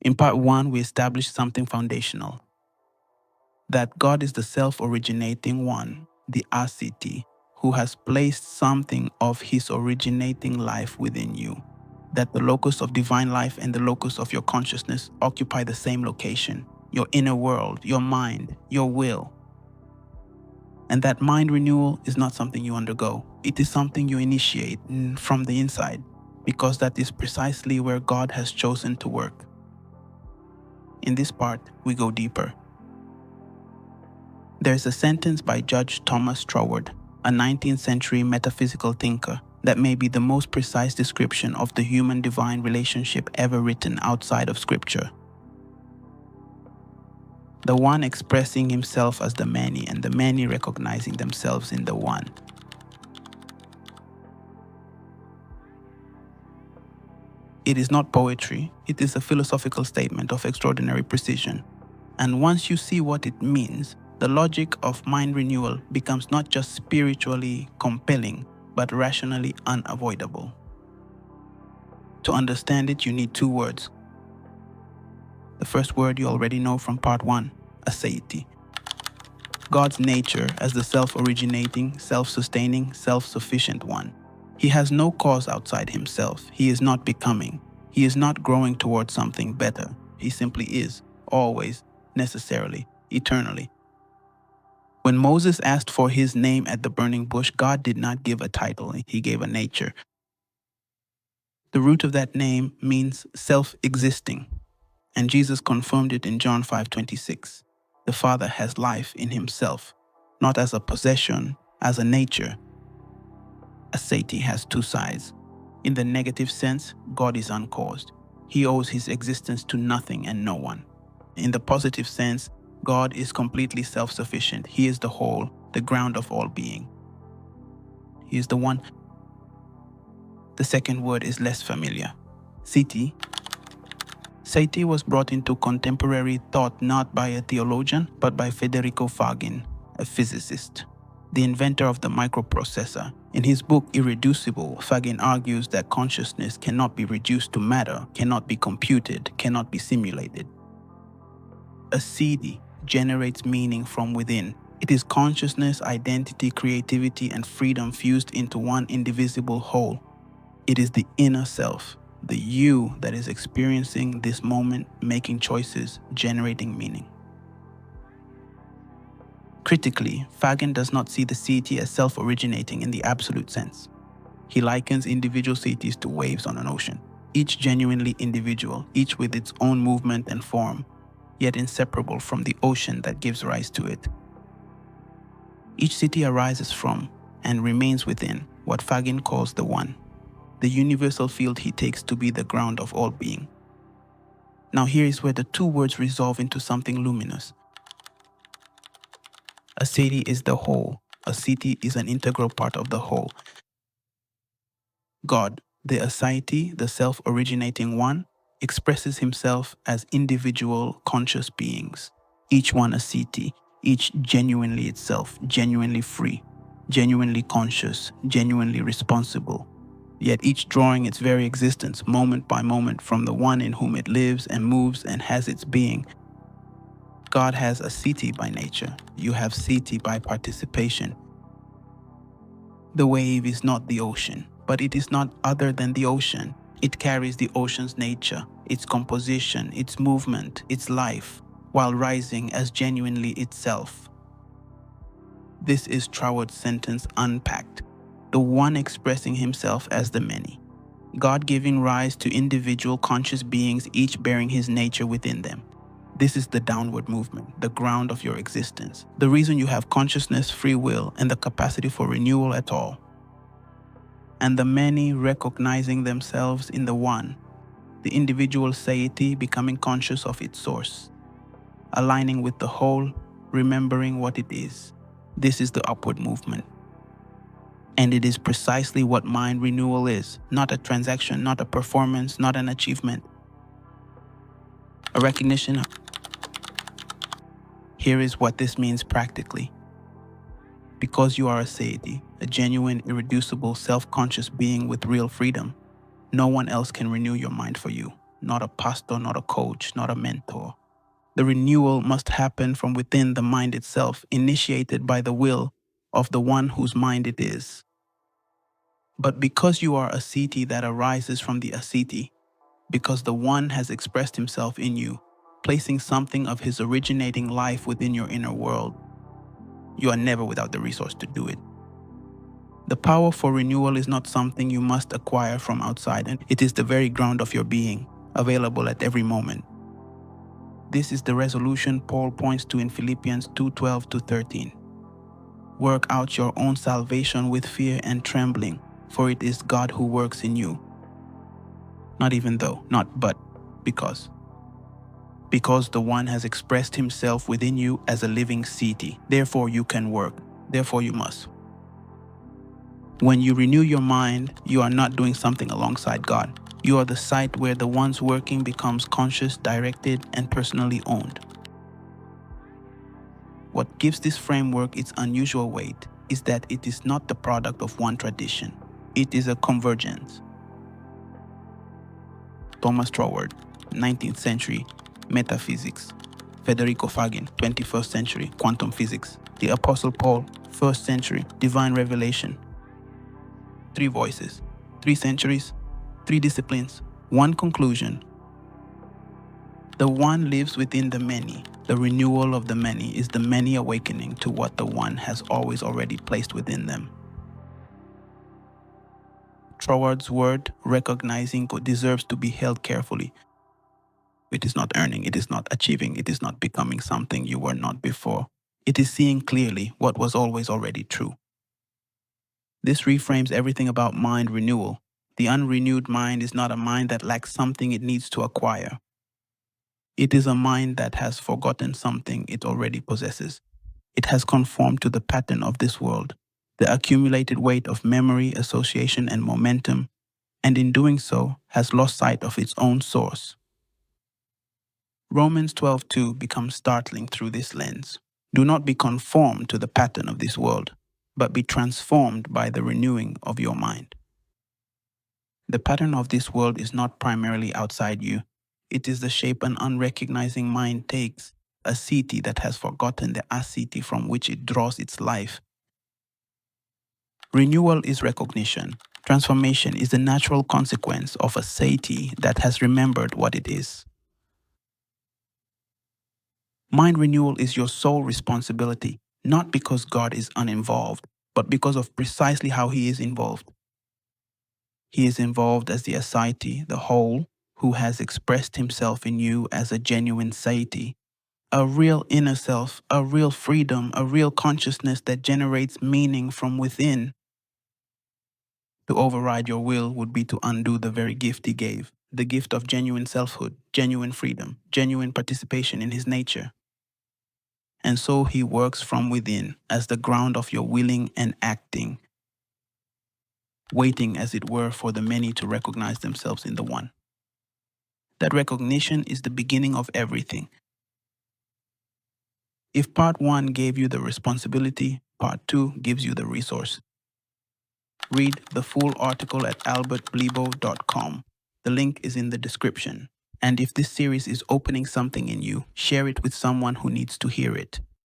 In part 1, we established something foundational, that God is the self-originating one, the aseity, who has placed something of his originating life within you, that the locus of divine life and the locus of your consciousness occupy the same location, your inner world, your mind, your will. And that mind renewal is not something you undergo. It is something you initiate from the inside, because that is precisely where God has chosen to work. In this part, we go deeper. There's a sentence by Judge Thomas Troward, a 19th century metaphysical thinker, that may be the most precise description of the human-divine relationship ever written outside of Scripture. The one expressing himself as the many, and the many recognizing themselves in the one. It is not poetry, it is a philosophical statement of extraordinary precision. And once you see what it means, the logic of mind renewal becomes not just spiritually compelling, but rationally unavoidable. To understand it, you need two words. The first word you already know from part 1, aseity. God's nature as the self-originating, self-sustaining, self-sufficient one. He has no cause outside himself. He is not becoming. He is not growing towards something better. He simply is, always, necessarily, eternally. When Moses asked for his name at the burning bush, God did not give a title, he gave a nature. The root of that name means self-existing, and Jesus confirmed it in John 5:26. The Father has life in himself, not as a possession, as a nature. Aseity has two sides. In the negative sense, God is uncaused. He owes his existence to nothing and no one. In the positive sense, God is completely self-sufficient. He is the whole, the ground of all being. He is the one. The second word is less familiar. Seity. Seity was brought into contemporary thought not by a theologian, but by Federico Fagin, a physicist, the inventor of the microprocessor. In his book Irreducible, Fagin argues that consciousness cannot be reduced to matter, cannot be computed, cannot be simulated. Aseity generates meaning from within. It is consciousness, identity, creativity, and freedom fused into one indivisible whole. It is the inner self, the you that is experiencing this moment, making choices, generating meaning. Critically, Fagin does not see the seity as self-originating in the absolute sense. He likens individual seities to waves on an ocean, each genuinely individual, each with its own movement and form, yet inseparable from the ocean that gives rise to it. Each seity arises from, and remains within, what Fagin calls the one, the universal field he takes to be the ground of all being. Now here is where the two words resolve into something luminous. Aseity is the whole. Aseity is an integral part of the whole. God, the aseity, the self-originating one, expresses himself as individual conscious beings, each one aseity, each genuinely itself, genuinely free, genuinely conscious, genuinely responsible, yet each drawing its very existence moment by moment from the one in whom it lives and moves and has its being. God has aseity by nature. You have seity by participation. The wave is not the ocean, but it is not other than the ocean. It carries the ocean's nature, its composition, its movement, its life, while rising as genuinely itself. This is Troward's sentence unpacked, the one expressing himself as the many. God giving rise to individual conscious beings, each bearing his nature within them. This is the downward movement, the ground of your existence, the reason you have consciousness, free will, and the capacity for renewal at all. And the many recognizing themselves in the one, the individual seity becoming conscious of its source, aligning with the whole, remembering what it is. This is the upward movement. And it is precisely what mind renewal is, not a transaction, not a performance, not an achievement. A recognition. Here is what this means practically. Because you are a seity, a genuine, irreducible, self-conscious being with real freedom, no one else can renew your mind for you. not a pastor, not a coach, not a mentor. The renewal must happen from within the mind itself, initiated by the will of the one whose mind it is. But because you are a seity that arises from the aseity, because the one has expressed himself in you, placing something of his originating life within your inner world, you are never without the resource to do it. The power for renewal is not something you must acquire from outside, and it is the very ground of your being, available at every moment. This is the resolution Paul points to in Philippians 2:12-13. Work out your own salvation with fear and trembling, for it is God who works in you. Not even though, not but, because. Because the one has expressed himself within you as a living seity. Therefore you can work. Therefore you must. When you renew your mind, you are not doing something alongside God. You are the site where the one's working becomes conscious, directed, and personally owned. What gives this framework its unusual weight is that it is not the product of one tradition. It is a convergence. Thomas Troward, 19th century, metaphysics. Federico Fagin, 21st century, quantum physics. The Apostle Paul, 1st century, divine revelation. 3 voices, 3 centuries, 3 disciplines, 1 conclusion. The one lives within the many. The renewal of the many is the many awakening to what the one has always already placed within them. Troward's word, recognizing, deserves to be held carefully. It is not earning, it is not achieving, it is not becoming something you were not before. It is seeing clearly what was always already true. This reframes everything about mind renewal. The unrenewed mind is not a mind that lacks something it needs to acquire. It is a mind that has forgotten something it already possesses. It has conformed to the pattern of this world, the accumulated weight of memory, association, and momentum, and in doing so has lost sight of its own source. Romans 12:2 becomes startling through this lens. Do not be conformed to the pattern of this world, but be transformed by the renewing of your mind. The pattern of this world is not primarily outside you. It is the shape an unrecognizing mind takes, a seity that has forgotten the aseity from which it draws its life. Renewal is recognition. Transformation is the natural consequence of a seity that has remembered what it is. Mind renewal is your sole responsibility, not because God is uninvolved, but because of precisely how He is involved. He is involved as the aseity, the whole, who has expressed himself in you as a genuine seity, a real inner self, a real freedom, a real consciousness that generates meaning from within. To override your will would be to undo the very gift He gave, the gift of genuine selfhood, genuine freedom, genuine participation in His nature. And so He works from within as the ground of your willing and acting, waiting as it were for the many to recognize themselves in the one. That recognition is the beginning of everything. If part 1 gave you the responsibility, part 2 gives you the resource. Read the full article at albertblibo.com. The link is in the description. And if this series is opening something in you, share it with someone who needs to hear it.